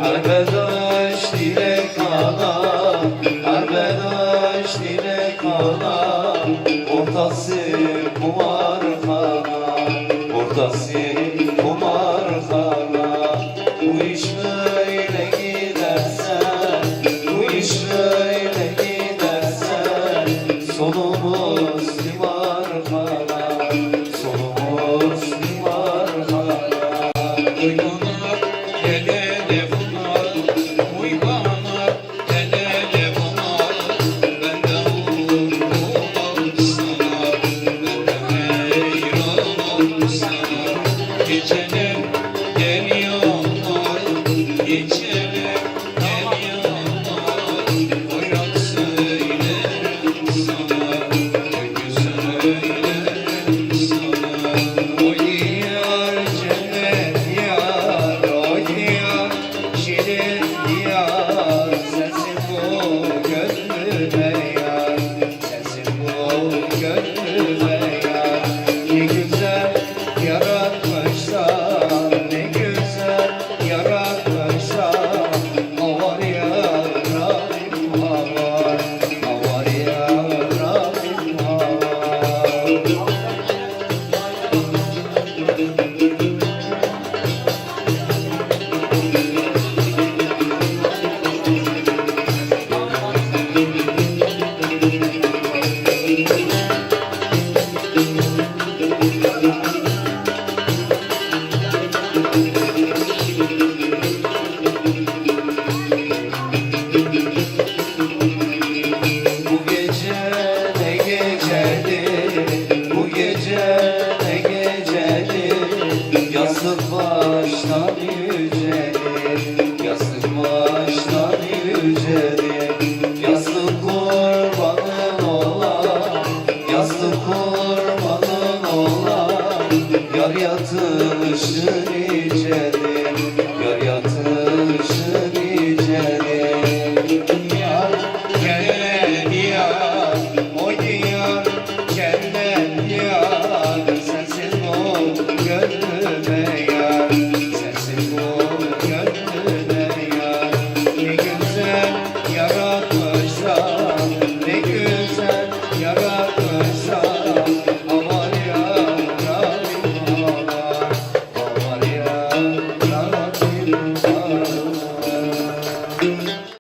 Arkadaş dile kala, arkadaş dile kala, ortası kumarhana, ortası kumarhana. Bu iş böyle giderse, bu iş böyle giderse, sonumuz limarhana, sonumuz limarhana. Uygunar gelene bunar, uygunar gelene bunar. Benden vurulmam sana, benden hayranım sana. Geceler geliyorlar, geceler geliyorlar. Oyrak söylerim sana, türkü söylerim sana. Oy yar cennet yar, oy yar şirin yar. Sensin bu gönlüme yar, sensin bu gönlüme yar. Ne güzel yaratmışsan, ne güzel yaratmışsan. Avar ya Rabbim avar, avar ya Rabbim avar. Bu gece ne gecedir, bu gece ne gecedir. Yastık baştan yücedir, yastık baştan yücedir.